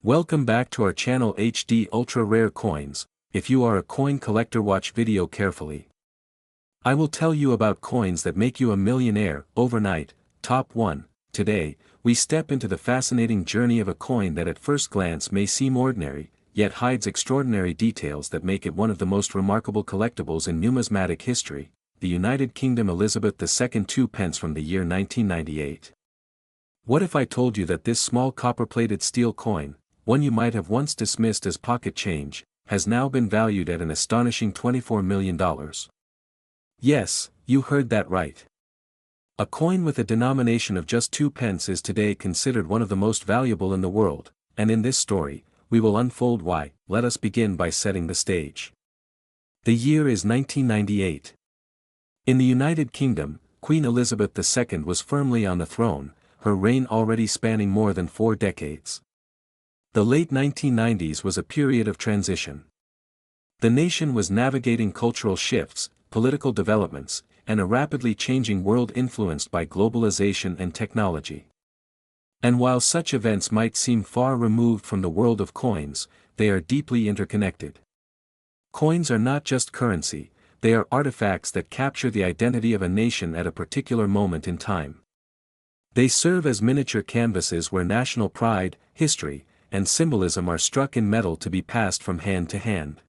Welcome back to our channel HD Ultra Rare Coins. If you are a coin collector, watch video carefully. I will tell you about coins that make you a millionaire overnight. Top 1. Today, we step into the fascinating journey of a coin that at first glance may seem ordinary, yet hides extraordinary details that make it one of the most remarkable collectibles in numismatic history, the United Kingdom Elizabeth II 2 pence from the year 1998. What if I told you that this small copper-plated steel coin, one you might have once dismissed as pocket change, has now been valued at an astonishing $24 million? Yes, you heard that right. A coin with a denomination of just 2 pence is today considered one of the most valuable in the world, and in this story, we will unfold why. Let us begin by setting the stage. The year is 1998. In the United Kingdom, Queen Elizabeth II was firmly on the throne, her reign already spanning more than 4 decades. The late 1990s was a period of transition. The nation was navigating cultural shifts, political developments, and a rapidly changing world influenced by globalization and technology. And while such events might seem far removed from the world of coins, they are deeply interconnected. Coins are not just currency, they are artifacts that capture the identity of a nation at a particular moment in time. They serve as miniature canvases where national pride, history, and symbolism are struck in metal to be passed from hand to hand.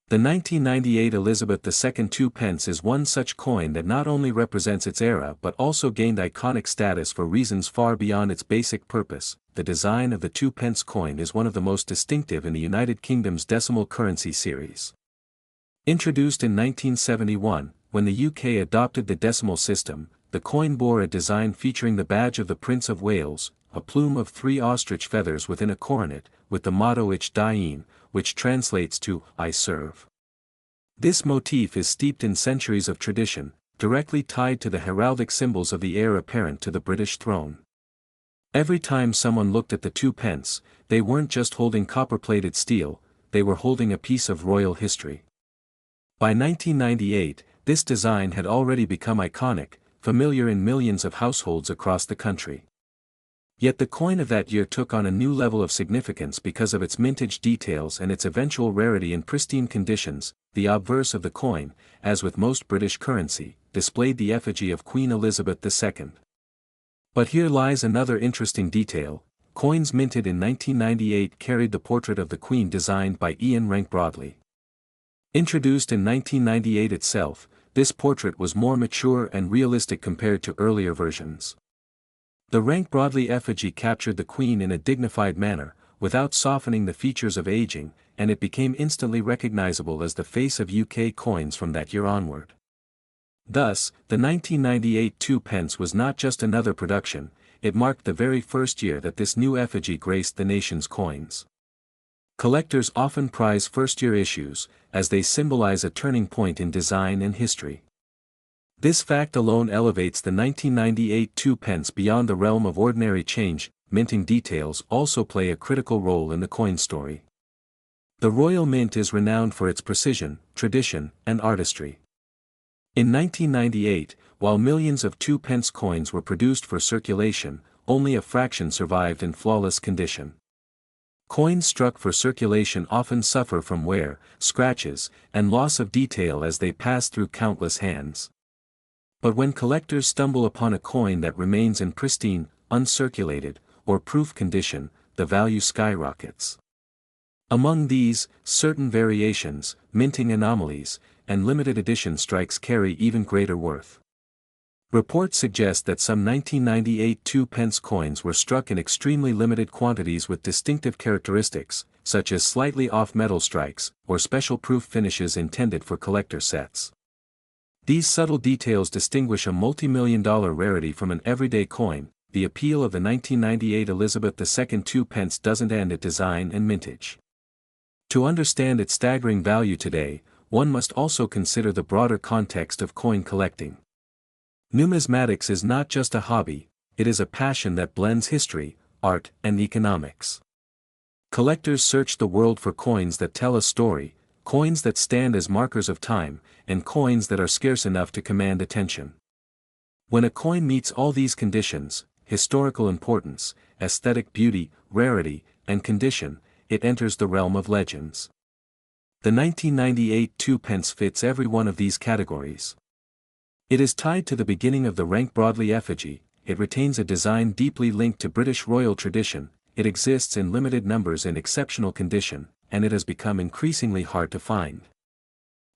The 1998 Elizabeth II 2 pence is one such coin that not only represents its era but also gained iconic status for reasons far beyond its basic purpose. The design of the 2 pence coin is one of the most distinctive in the United Kingdom's decimal currency series. Introduced in 1971, when the UK adopted the decimal system, the coin bore a design featuring the badge of the Prince of Wales, a plume of 3 ostrich feathers within a coronet, with the motto Ich dien, which translates to, I serve. This motif is steeped in centuries of tradition, directly tied to the heraldic symbols of the heir apparent to the British throne. Every time someone looked at the 2 pence, they weren't just holding copper-plated steel, they were holding a piece of royal history. By 1998, this design had already become iconic, familiar in millions of households across the country. Yet the coin of that year took on a new level of significance because of its mintage details and its eventual rarity in pristine conditions. The obverse of the coin, as with most British currency, displayed the effigy of Queen Elizabeth II. But here lies another interesting detail: coins minted in 1998 carried the portrait of the Queen designed by Ian Rank-Broadley. Introduced in 1998 itself, this portrait was more mature and realistic compared to earlier versions. The Rank-Broadley effigy captured the Queen in a dignified manner, without softening the features of aging, and it became instantly recognizable as the face of UK coins from that year onward. Thus, the 1998 2 pence was not just another production, it marked the very first year that this new effigy graced the nation's coins. Collectors often prize first-year issues, as they symbolize a turning point in design and history. This fact alone elevates the 1998 2 pence beyond the realm of ordinary change. Minting details also play a critical role in the coin story. The Royal Mint is renowned for its precision, tradition, and artistry. In 1998, while millions of 2 pence coins were produced for circulation, only a fraction survived in flawless condition. Coins struck for circulation often suffer from wear, scratches, and loss of detail as they pass through countless hands. But when collectors stumble upon a coin that remains in pristine, uncirculated, or proof condition, the value skyrockets. Among these, certain variations, minting anomalies, and limited edition strikes carry even greater worth. Reports suggest that some 1998 2 pence coins were struck in extremely limited quantities with distinctive characteristics, such as slightly off metal strikes, or special proof finishes intended for collector sets. These subtle details distinguish a multi-million-dollar rarity from an everyday coin. The appeal of the 1998 Elizabeth II 2 pence doesn't end at design and mintage. To understand its staggering value today, one must also consider the broader context of coin collecting. Numismatics is not just a hobby, it is a passion that blends history, art, and economics. Collectors search the world for coins that tell a story, coins that stand as markers of time, and coins that are scarce enough to command attention. When a coin meets all these conditions, historical importance, aesthetic beauty, rarity, and condition, it enters the realm of legends. The 1998 Two Pence fits every one of these categories. It is tied to the beginning of the Rank-Broadley effigy, it retains a design deeply linked to British royal tradition, it exists in limited numbers in exceptional condition, and it has become increasingly hard to find.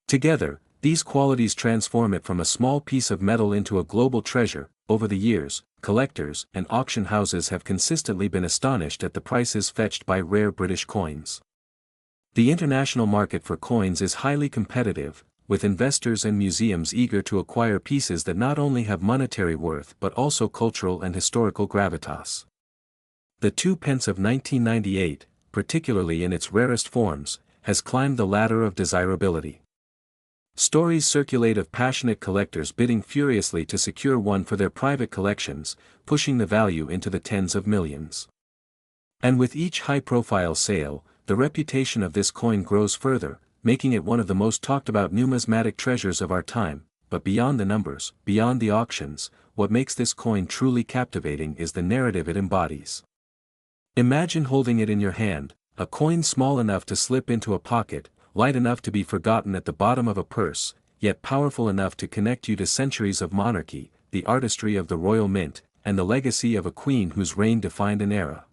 Together, these qualities transform it from a small piece of metal into a global treasure. Over the years, collectors and auction houses have consistently been astonished at the prices fetched by rare British coins. The international market for coins is highly competitive, with investors and museums eager to acquire pieces that not only have monetary worth but also cultural and historical gravitas. The 2 pence of 1998, particularly in its rarest forms, has climbed the ladder of desirability. Stories circulate of passionate collectors bidding furiously to secure one for their private collections, pushing the value into the tens of millions. And with each high-profile sale, the reputation of this coin grows further, making it one of the most talked-about numismatic treasures of our time. But beyond the numbers, beyond the auctions, what makes this coin truly captivating is the narrative it embodies. Imagine holding it in your hand, a coin small enough to slip into a pocket, light enough to be forgotten at the bottom of a purse, yet powerful enough to connect you to centuries of monarchy, the artistry of the royal mint, and the legacy of a queen whose reign defined an era.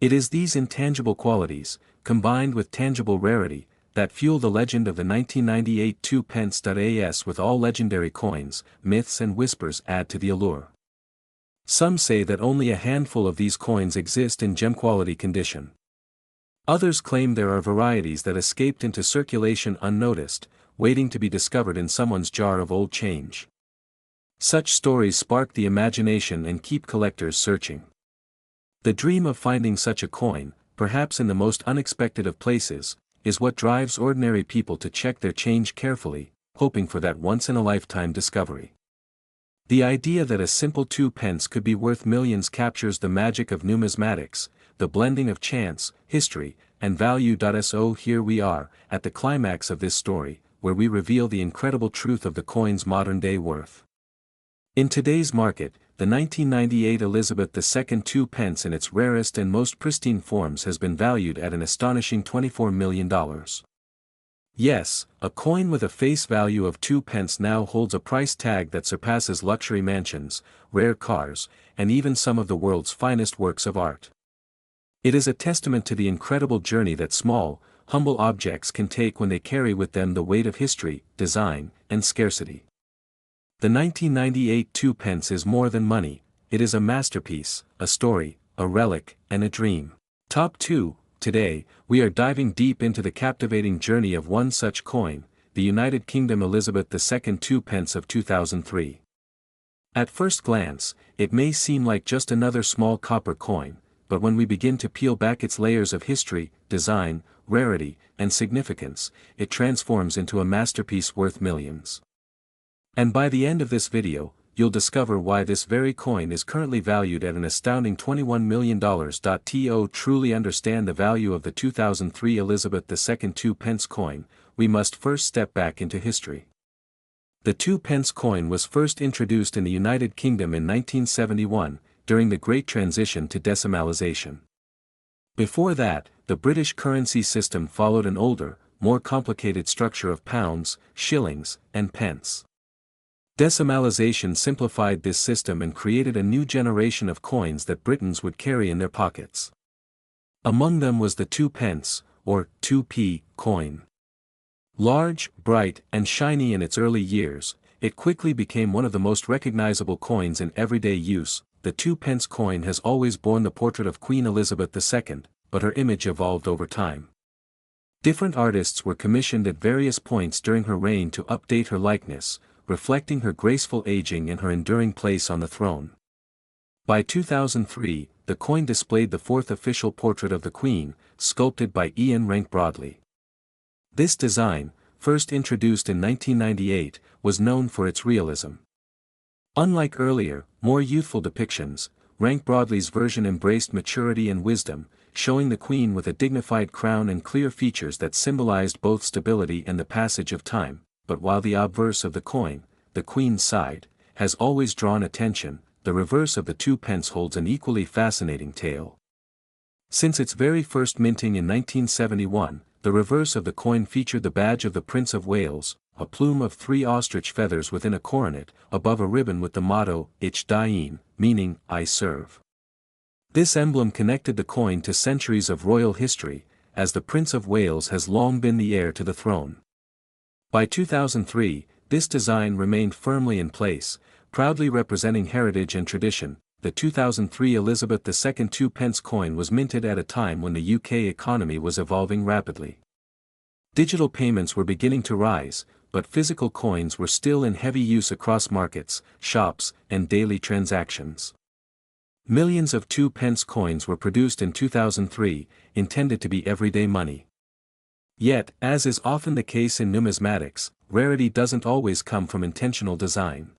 It is these intangible qualities, combined with tangible rarity, that fuel the legend of the 1998 2 pence. As with all legendary coins, myths and whispers add to the allure. Some say that only a handful of these coins exist in gem-quality condition. Others claim there are varieties that escaped into circulation unnoticed, waiting to be discovered in someone's jar of old change. Such stories spark the imagination and keep collectors searching. The dream of finding such a coin, perhaps in the most unexpected of places, is what drives ordinary people to check their change carefully, hoping for that once-in-a-lifetime discovery. The idea that a simple 2 pence could be worth millions captures the magic of numismatics, the blending of chance, history, and value. So here we are, at the climax of this story, where we reveal the incredible truth of the coin's modern-day worth. In today's market, the 1998 Elizabeth II 2 pence in its rarest and most pristine forms has been valued at an astonishing $24 million. Yes, a coin with a face value of 2 pence now holds a price tag that surpasses luxury mansions, rare cars, and even some of the world's finest works of art. It is a testament to the incredible journey that small, humble objects can take when they carry with them the weight of history, design, and scarcity. The 1998 2 pence is more than money, it is a masterpiece, a story, a relic, and a dream. Top 2. Today, we are diving deep into the captivating journey of one such coin, the United Kingdom Elizabeth II 2 pence of 2003. At first glance, it may seem like just another small copper coin, but when we begin to peel back its layers of history, design, rarity, and significance, it transforms into a masterpiece worth millions. And by the end of this video, you'll discover why this very coin is currently valued at an astounding $21 million. To truly understand the value of the 2003 Elizabeth II 2 pence coin, we must first step back into history. The 2 pence coin was first introduced in the United Kingdom in 1971, during the Great Transition to decimalisation. Before that, the British currency system followed an older, more complicated structure of pounds, shillings, and pence. Decimalisation simplified this system and created a new generation of coins that Britons would carry in their pockets. Among them was the 2 pence, or 2p, coin. Large, bright, and shiny in its early years, it quickly became one of the most recognizable coins in everyday use. The 2 pence coin has always borne the portrait of Queen Elizabeth II, but her image evolved over time. Different artists were commissioned at various points during her reign to update her likeness, reflecting her graceful aging and her enduring place on the throne. By 2003, the coin displayed the fourth official portrait of the Queen, sculpted by Ian Rank-Broadley. This design, first introduced in 1998, was known for its realism. Unlike earlier, more youthful depictions, Rank-Broadley's version embraced maturity and wisdom, showing the Queen with a dignified crown and clear features that symbolized both stability and the passage of time. But while the obverse of the coin, the Queen's side, has always drawn attention, the reverse of the 2 pence holds an equally fascinating tale. Since its very first minting in 1971, the reverse of the coin featured the badge of the Prince of Wales, a plume of 3 ostrich feathers within a coronet, above a ribbon with the motto, Ich diene, meaning, I serve. This emblem connected the coin to centuries of royal history, as the Prince of Wales has long been the heir to the throne. By 2003, this design remained firmly in place, proudly representing heritage and tradition. The 2003 Elizabeth II 2 pence coin was minted at a time when the UK economy was evolving rapidly. Digital payments were beginning to rise, but physical coins were still in heavy use across markets, shops, and daily transactions. Millions of 2 pence coins were produced in 2003, intended to be everyday money. Yet, as is often the case in numismatics, rarity doesn't always come from intentional design.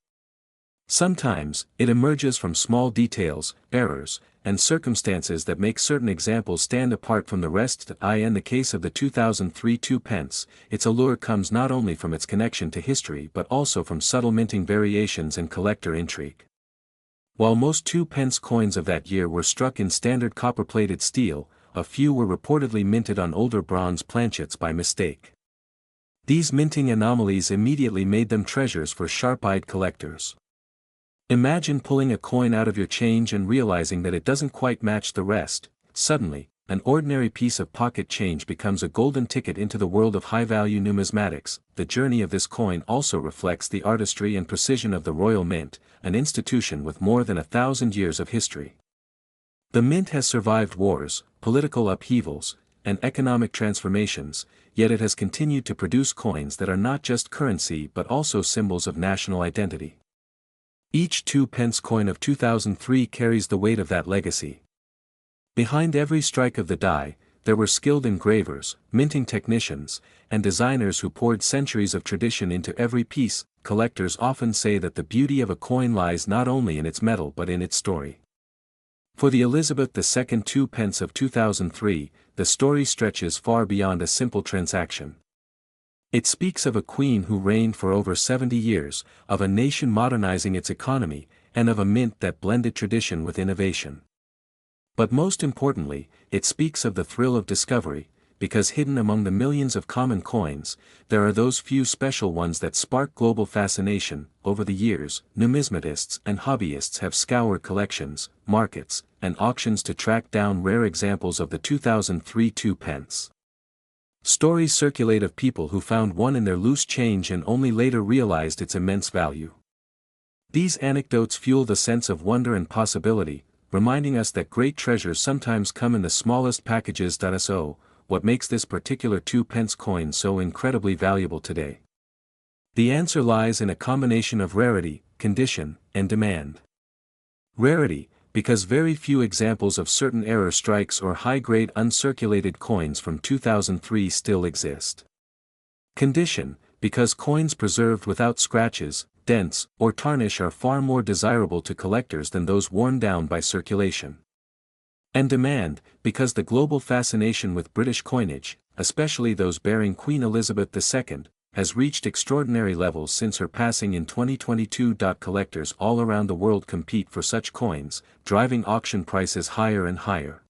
Sometimes, it emerges from small details, errors, and circumstances that make certain examples stand apart from the rest. In the case of the 2003 2 pence, its allure comes not only from its connection to history but also from subtle minting variations and collector intrigue. While most 2 pence coins of that year were struck in standard copper-plated steel, a few were reportedly minted on older bronze planchets by mistake. These minting anomalies immediately made them treasures for sharp-eyed collectors. Imagine pulling a coin out of your change and realizing that it doesn't quite match the rest. Suddenly, an ordinary piece of pocket change becomes a golden ticket into the world of high-value numismatics. The journey of this coin also reflects the artistry and precision of the Royal Mint, an institution with more than 1,000 years of history. The Mint has survived wars, political upheavals, and economic transformations, yet it has continued to produce coins that are not just currency but also symbols of national identity. Each 2 pence coin of 2003 carries the weight of that legacy. Behind every strike of the die, there were skilled engravers, minting technicians, and designers who poured centuries of tradition into every piece. Collectors often say that the beauty of a coin lies not only in its metal but in its story. For the Elizabeth II 2 pence of 2003, the story stretches far beyond a simple transaction. It speaks of a queen who reigned for over 70 years, of a nation modernizing its economy, and of a mint that blended tradition with innovation. But most importantly, it speaks of the thrill of discovery, because hidden among the millions of common coins, there are those few special ones that spark global fascination. Over the years, numismatists and hobbyists have scoured collections, markets, and auctions to track down rare examples of the 2003 2 pence. Stories circulate of people who found one in their loose change and only later realized its immense value. These anecdotes fuel the sense of wonder and possibility, reminding us that great treasures sometimes come in the smallest packages. So, what makes this particular 2 pence coin so incredibly valuable today? The answer lies in a combination of rarity, condition, and demand. Rarity, because very few examples of certain error strikes or high-grade uncirculated coins from 2003 still exist. Condition, because coins preserved without scratches, dents, or tarnish are far more desirable to collectors than those worn down by circulation. And demand, because the global fascination with British coinage, especially those bearing Queen Elizabeth II, has reached extraordinary levels since her passing in 2022. Collectors all around the world compete for such coins, driving auction prices higher and higher.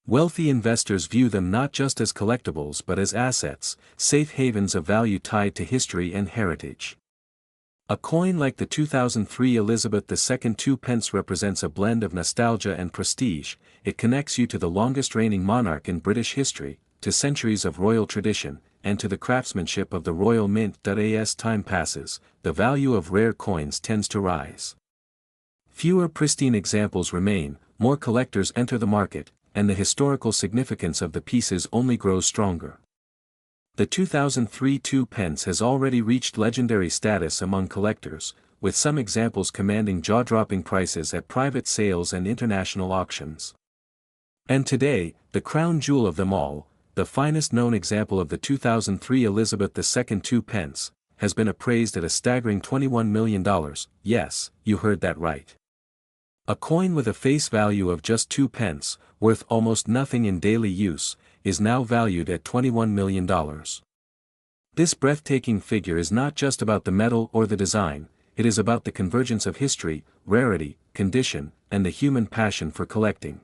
Wealthy investors view them not just as collectibles but as assets, safe havens of value tied to history and heritage. A coin like the 2003 Elizabeth II 2 pence represents a blend of nostalgia and prestige. It connects you to the longest reigning monarch in British history, to centuries of royal tradition, and to the craftsmanship of the Royal Mint. As time passes, the value of rare coins tends to rise. Fewer pristine examples remain, more collectors enter the market, and the historical significance of the pieces only grows stronger. The 2003 2 pence has already reached legendary status among collectors, with some examples commanding jaw-dropping prices at private sales and international auctions. And today, the crown jewel of them all, the finest known example of the 2003 Elizabeth II 2 pence, has been appraised at a staggering $21 million. Yes, you heard that right. A coin with a face value of just 2 pence, worth almost nothing in daily use, is now valued at $21 million. This breathtaking figure is not just about the metal or the design, it is about the convergence of history, rarity, condition, and the human passion for collecting.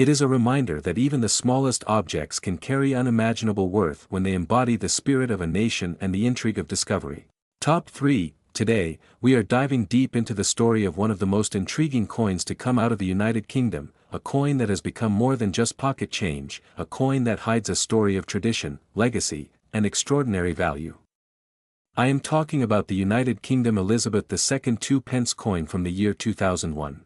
It is a reminder that even the smallest objects can carry unimaginable worth when they embody the spirit of a nation and the intrigue of discovery. Top 3. Today, we are diving deep into the story of one of the most intriguing coins to come out of the United Kingdom, a coin that has become more than just pocket change, a coin that hides a story of tradition, legacy, and extraordinary value. I am talking about the United Kingdom Elizabeth II 2 pence coin from the year 2001.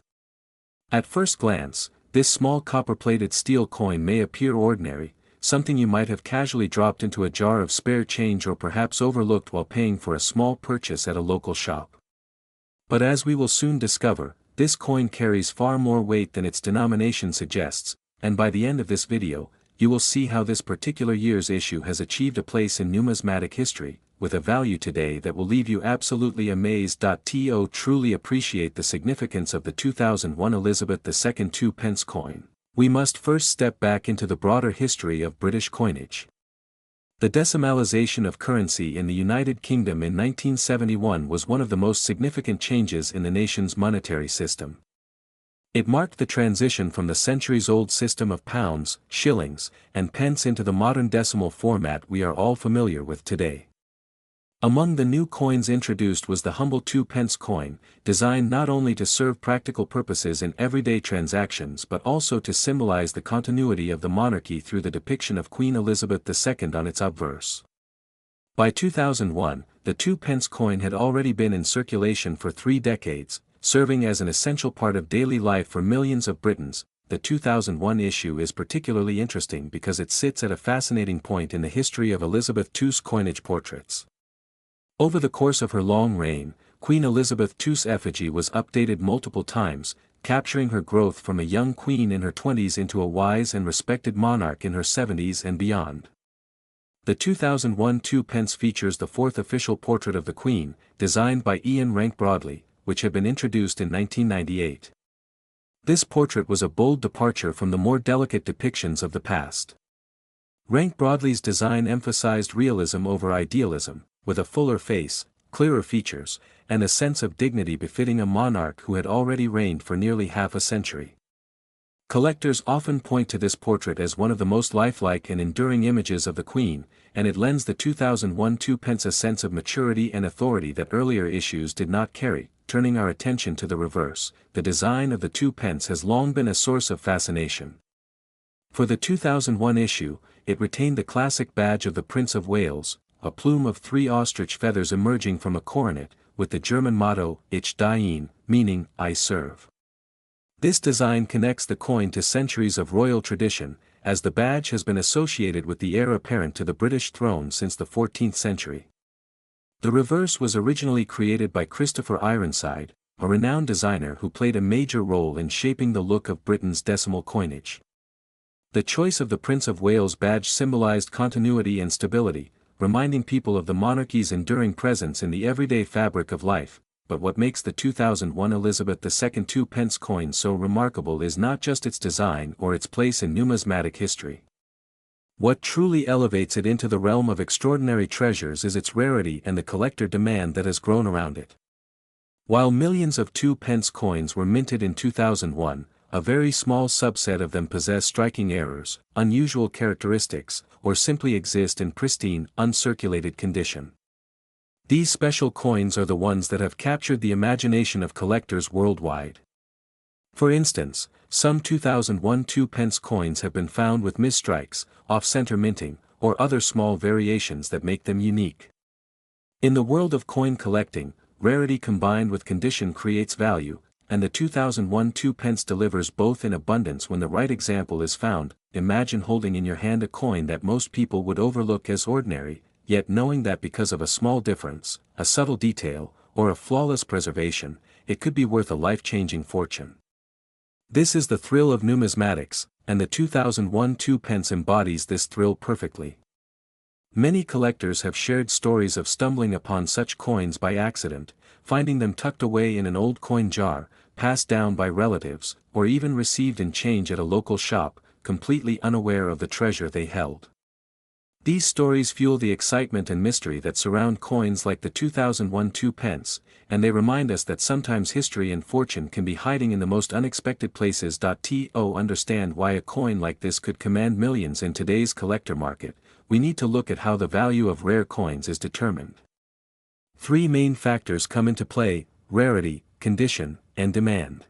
At first glance, this small copper-plated steel coin may appear ordinary, something you might have casually dropped into a jar of spare change or perhaps overlooked while paying for a small purchase at a local shop. But as we will soon discover, this coin carries far more weight than its denomination suggests, and by the end of this video, you will see how this particular year's issue has achieved a place in numismatic history, with a value today that will leave you absolutely amazed. To truly appreciate the significance of the 2001 Elizabeth II 2 pence coin, we must first step back into the broader history of British coinage. The decimalisation of currency in the United Kingdom in 1971 was one of the most significant changes in the nation's monetary system. It marked the transition from the centuries-old system of pounds, shillings, and pence into the modern decimal format we are all familiar with today. Among the new coins introduced was the humble 2 pence coin, designed not only to serve practical purposes in everyday transactions but also to symbolize the continuity of the monarchy through the depiction of Queen Elizabeth II on its obverse. By 2001, the 2 pence coin had already been in circulation for 3 decades, serving as an essential part of daily life for millions of Britons. The 2001 issue is particularly interesting because it sits at a fascinating point in the history of Elizabeth II's coinage portraits. Over the course of her long reign, Queen Elizabeth II's effigy was updated multiple times, capturing her growth from a young queen in her 20s into a wise and respected monarch in her 70s and beyond. The 2001 2 pence features the 4th official portrait of the Queen, designed by Ian Rank-Broadley, which had been introduced in 1998. This portrait was a bold departure from the more delicate depictions of the past. Rank-Broadley's design emphasized realism over idealism, with a fuller face, clearer features, and a sense of dignity befitting a monarch who had already reigned for nearly half a century. Collectors often point to this portrait as one of the most lifelike and enduring images of the Queen, and it lends the 2001 2 pence a sense of maturity and authority that earlier issues did not carry. Turning our attention to the reverse, the design of the 2 pence has long been a source of fascination. For the 2001 issue, it retained the classic badge of the Prince of Wales, a plume of 3 ostrich feathers emerging from a coronet, with the German motto, Ich diene, meaning, I serve. This design connects the coin to centuries of royal tradition, as the badge has been associated with the heir apparent to the British throne since the 14th century. The reverse was originally created by Christopher Ironside, a renowned designer who played a major role in shaping the look of Britain's decimal coinage. The choice of the Prince of Wales badge symbolized continuity and stability, reminding people of the monarchy's enduring presence in the everyday fabric of life. But what makes the 2001 Elizabeth II 2 pence coin so remarkable is not just its design or its place in numismatic history. What truly elevates it into the realm of extraordinary treasures is its rarity and the collector demand that has grown around it. While millions of 2 pence coins were minted in 2001, a very small subset of them possess striking errors, unusual characteristics, or simply exist in pristine, uncirculated condition. These special coins are the ones that have captured the imagination of collectors worldwide. For instance, some 2001 2 pence coins have been found with misstrikes, off-center minting, or other small variations that make them unique. In the world of coin collecting, rarity combined with condition creates value, and the 2001 2 pence delivers both in abundance when the right example is found. Imagine holding in your hand a coin that most people would overlook as ordinary, yet knowing that because of a small difference, a subtle detail, or a flawless preservation, it could be worth a life-changing fortune. This is the thrill of numismatics, and the 2001 2 pence embodies this thrill perfectly. Many collectors have shared stories of stumbling upon such coins by accident, finding them tucked away in an old coin jar, passed down by relatives, or even received in change at a local shop, completely unaware of the treasure they held. These stories fuel the excitement and mystery that surround coins like the 2001 Two Pence, and they remind us that sometimes history and fortune can be hiding in the most unexpected places. To understand why a coin like this could command millions in today's collector market, we need to look at how the value of rare coins is determined. Three main factors come into play: rarity, condition, and demand.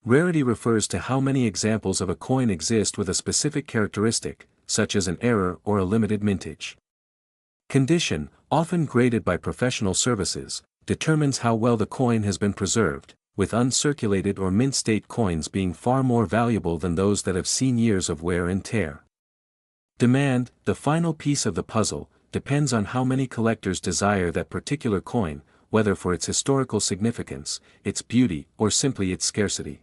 Rarity refers to how many examples of a coin exist with a specific characteristic, such as an error or a limited mintage. Condition, often graded by professional services, determines how well the coin has been preserved, with uncirculated or mint-state coins being far more valuable than those that have seen years of wear and tear. Demand, the final piece of the puzzle, depends on how many collectors desire that particular coin, whether for its historical significance, its beauty, or simply its scarcity.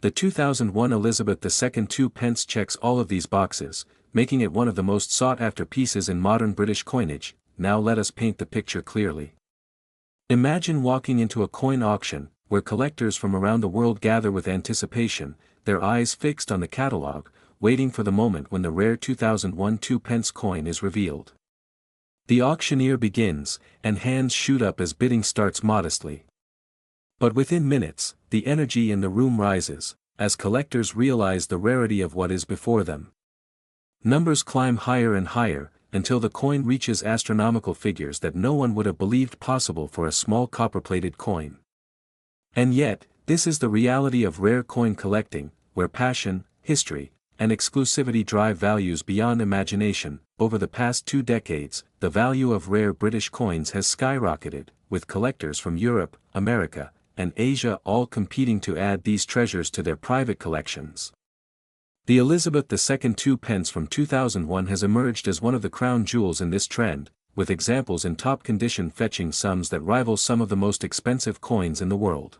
The 2001 Elizabeth II Two Pence checks all of these boxes, making it one of the most sought-after pieces in modern British coinage. Now let us paint the picture clearly. Imagine walking into a coin auction, where collectors from around the world gather with anticipation, their eyes fixed on the catalogue, waiting for the moment when the rare 2001 Two Pence coin is revealed. The auctioneer begins, and hands shoot up as bidding starts modestly. But within minutes, the energy in the room rises, as collectors realize the rarity of what is before them. Numbers climb higher and higher, until the coin reaches astronomical figures that no one would have believed possible for a small copper-plated coin. And yet, this is the reality of rare coin collecting, where passion, history, and exclusivity drive values beyond imagination. Over the past 2 decades, the value of rare British coins has skyrocketed, with collectors from Europe, America, and Asia all competing to add these treasures to their private collections. The Elizabeth II Two Pence from 2001 has emerged as one of the crown jewels in this trend, with examples in top condition fetching sums that rival some of the most expensive coins in the world.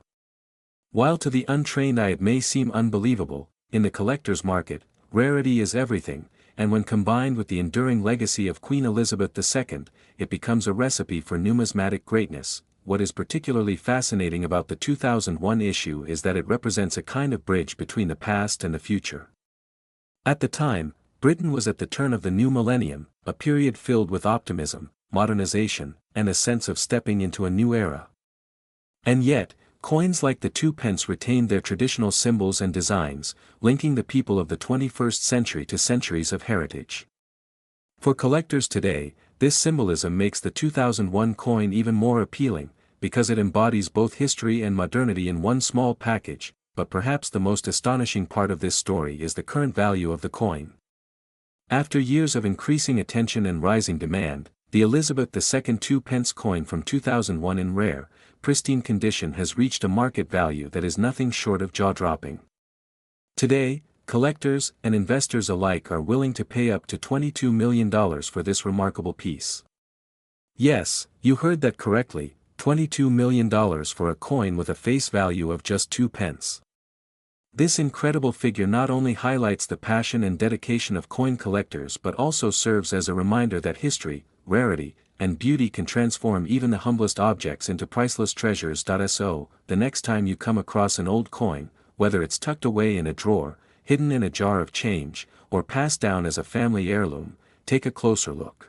While to the untrained eye it may seem unbelievable, in the collector's market, rarity is everything, and when combined with the enduring legacy of Queen Elizabeth II, it becomes a recipe for numismatic greatness. What is particularly fascinating about the 2001 issue is that it represents a kind of bridge between the past and the future. At the time, Britain was at the turn of the new millennium, a period filled with optimism, modernization, and a sense of stepping into a new era. And yet, coins like the 2 pence retained their traditional symbols and designs, linking the people of the 21st century to centuries of heritage. For collectors today, this symbolism makes the 2001 coin even more appealing, because it embodies both history and modernity in one small package. But perhaps the most astonishing part of this story is the current value of the coin. After years of increasing attention and rising demand, the Elizabeth II Two Pence coin from 2001 in rare, pristine condition has reached a market value that is nothing short of jaw-dropping. Today, collectors and investors alike are willing to pay up to $22 million for this remarkable piece. Yes, you heard that correctly, $22 million for a coin with a face value of just 2 pence. This incredible figure not only highlights the passion and dedication of coin collectors but also serves as a reminder that history, rarity, and beauty can transform even the humblest objects into priceless treasures. So, the next time you come across an old coin, whether it's tucked away in a drawer, hidden in a jar of change, or passed down as a family heirloom, take a closer look.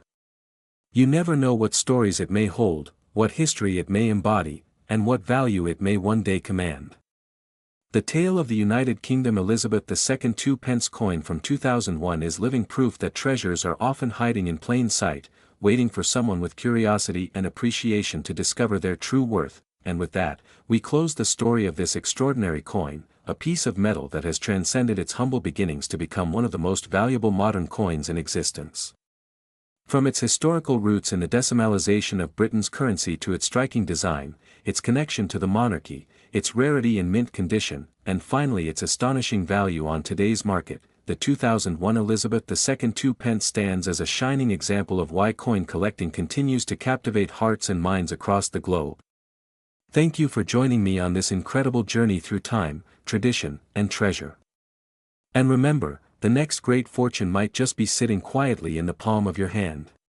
You never know what stories it may hold, what history it may embody, and what value it may one day command. The tale of the United Kingdom Elizabeth II Two Pence coin from 2001 is living proof that treasures are often hiding in plain sight, waiting for someone with curiosity and appreciation to discover their true worth. And with that, we close the story of this extraordinary coin, a piece of metal that has transcended its humble beginnings to become one of the most valuable modern coins in existence. From its historical roots in the decimalization of Britain's currency to its striking design, its connection to the monarchy, its rarity in mint condition, and finally its astonishing value on today's market, the 2001 Elizabeth II Two Pence stands as a shining example of why coin collecting continues to captivate hearts and minds across the globe. Thank you for joining me on this incredible journey through time, tradition, and treasure. And remember, the next great fortune might just be sitting quietly in the palm of your hand.